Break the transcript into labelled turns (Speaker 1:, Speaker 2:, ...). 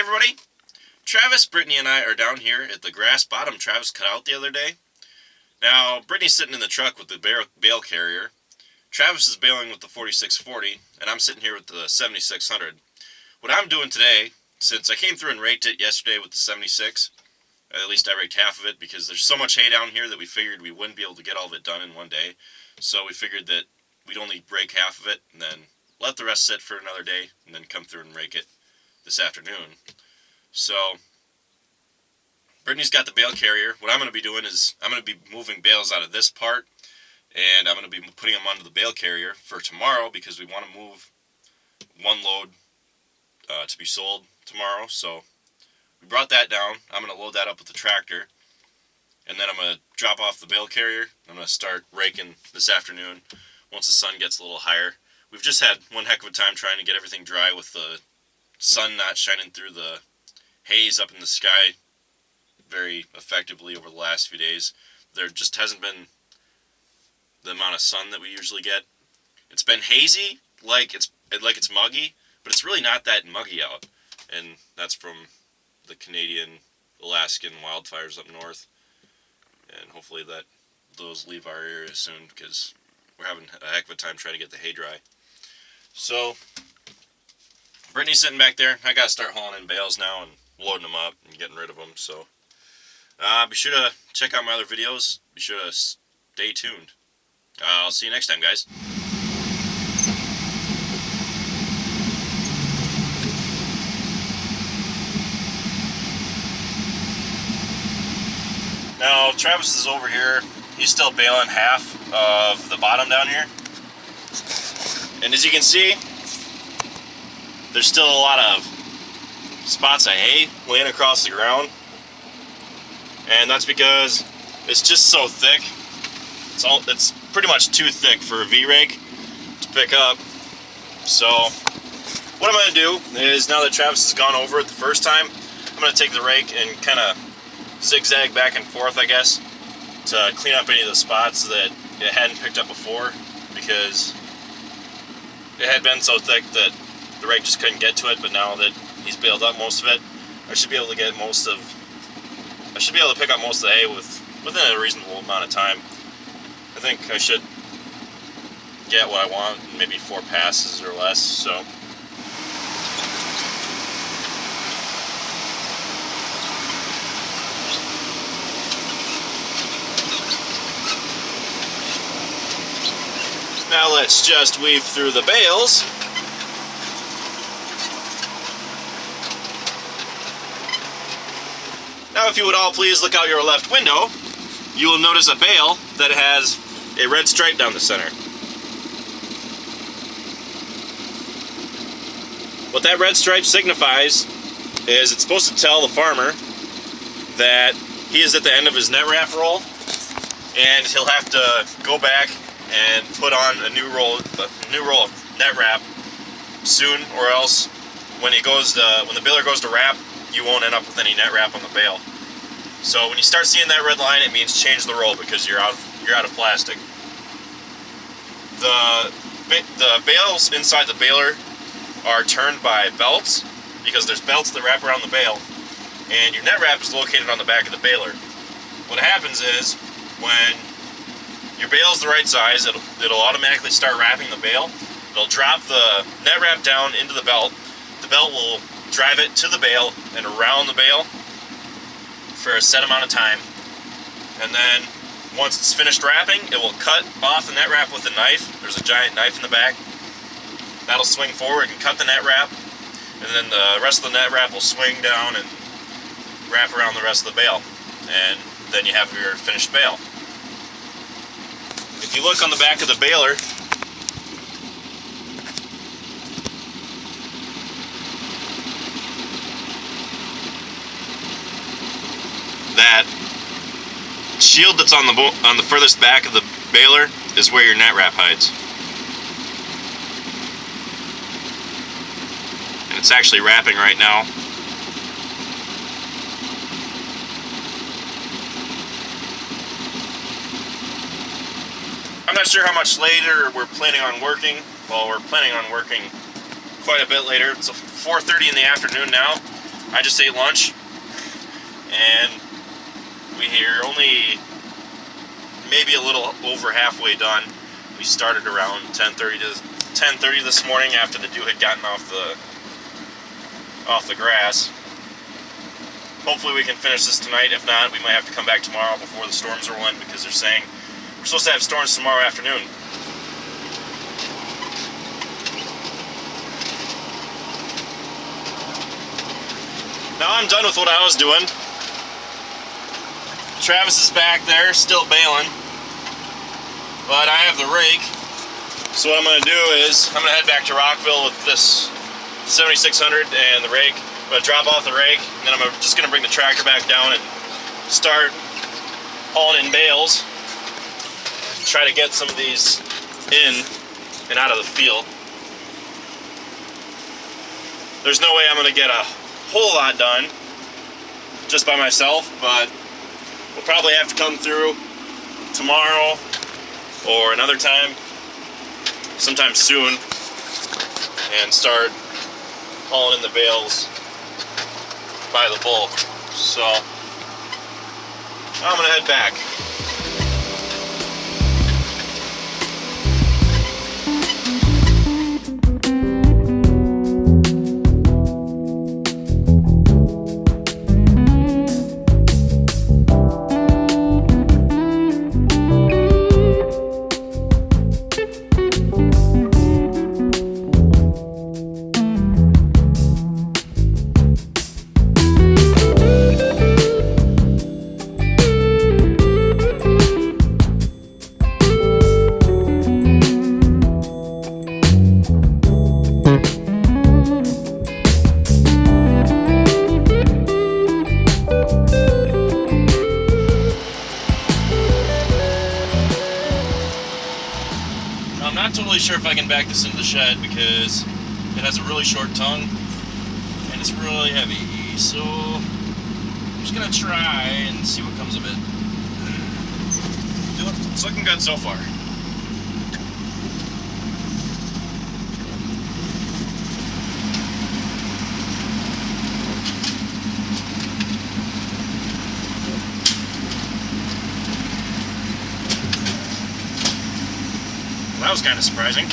Speaker 1: everybody, Travis, Brittany, and I are down here at the grass bottom Travis cut out the other day. Now, Brittany's sitting in the truck with the bale carrier. Travis is baling with the 4640, and I'm sitting here with the 7600. What I'm doing today, since I came through and raked it yesterday with the 76, at least I raked half of it because there's so much hay down here that we figured we wouldn't be able to get all of it done in one day. So we figured that we'd only rake half of it and then let the rest sit for another day and then come through and rake it this afternoon. So Brittany's got the bale carrier. What I'm going to be doing is I'm going to be moving bales out of this part, and I'm going to be putting them onto the bale carrier for tomorrow because we want to move one load to be sold tomorrow. So we brought that down. I'm going to load that up with the tractor, and then I'm going to drop off the bale carrier. I'm going to start raking this afternoon once the sun gets a little higher. We've just had one heck of a time trying to get everything dry with the sun not shining through the haze up in the sky very effectively over the last few days. There just hasn't been the amount of sun that we usually get. It's been hazy, like it's muggy, but it's really not that muggy out. And that's from the Canadian, Alaskan wildfires up north. And hopefully those leave our area soon because we're having a heck of a time trying to get the hay dry. So Brittany's sitting back there. I gotta start hauling in bales now and loading them up and getting rid of them. So be sure to check out my other videos. Be sure to stay tuned. I'll see you next time, guys. Now Travis is over here. He's still baling half of the bottom down here. And as you can see, there's still a lot of spots of hay laying across the ground. And that's because it's just so thick. It's pretty much too thick for a V-rake to pick up. So what I'm going to do is, now that Travis has gone over it the first time, I'm going to take the rake and kind of zigzag back and forth, I guess, to clean up any of the spots that it hadn't picked up before, because it had been so thick that the rake just couldn't get to it. But now that he's baled up most of it, I should be able to pick up most of the hay within a reasonable amount of time. I think I should get what I want in maybe 4 passes or less. So now let's just weave through the bales. Now if you would all please look out your left window, you will notice a bale that has a red stripe down the center. What that red stripe signifies is it's supposed to tell the farmer that he is at the end of his net wrap roll, and he'll have to go back and put on a new roll of net wrap soon, or else when the baler goes to wrap, you won't end up with any net wrap on the bale. So when you start seeing that red line, it means change the roll because you're out of plastic. The bales inside the baler are turned by belts, because there's belts that wrap around the bale, and your net wrap is located on the back of the baler. What happens is, when your bale is the right size, it'll automatically start wrapping the bale. It'll drop the net wrap down into the belt. The belt will drive it to the bale and around the bale for a set amount of time. And then once it's finished wrapping, it will cut off the net wrap with a knife. There's a giant knife in the back. That'll swing forward and cut the net wrap. And then the rest of the net wrap will swing down and wrap around the rest of the bale. And then you have your finished bale. If you look on the back of the baler, that shield that's on the furthest back of the baler is where your net wrap hides. And it's actually wrapping right now. I'm not sure how much later we're planning on working. Well, we're planning on working quite a bit later. It's 4:30 in the afternoon now. I just ate lunch, and we're only maybe a little over halfway done. We started around 10:30 this morning after the dew had gotten off the grass. Hopefully we can finish this tonight. If not, we might have to come back tomorrow before the storms roll in, because they're saying we're supposed to have storms tomorrow afternoon. Now I'm done with what I was doing. Travis is back there, still baling. But I have the rake. So what I'm going to do is, I'm going to head back to Rockville with this 7600 and the rake. I'm going to drop off the rake, and then I'm just going to bring the tractor back down and start hauling in bales. Try to get some of these in and out of the field. There's no way I'm going to get a whole lot done just by myself, but we'll probably have to come through tomorrow or another time, sometime soon, and start hauling in the bales by the bulk. So I'm gonna head back. I'm not totally sure if I can back this into the shed because it has a really short tongue and it's really heavy, so I'm just gonna try and see what comes of it. It's looking good so far. That was kind of surprising.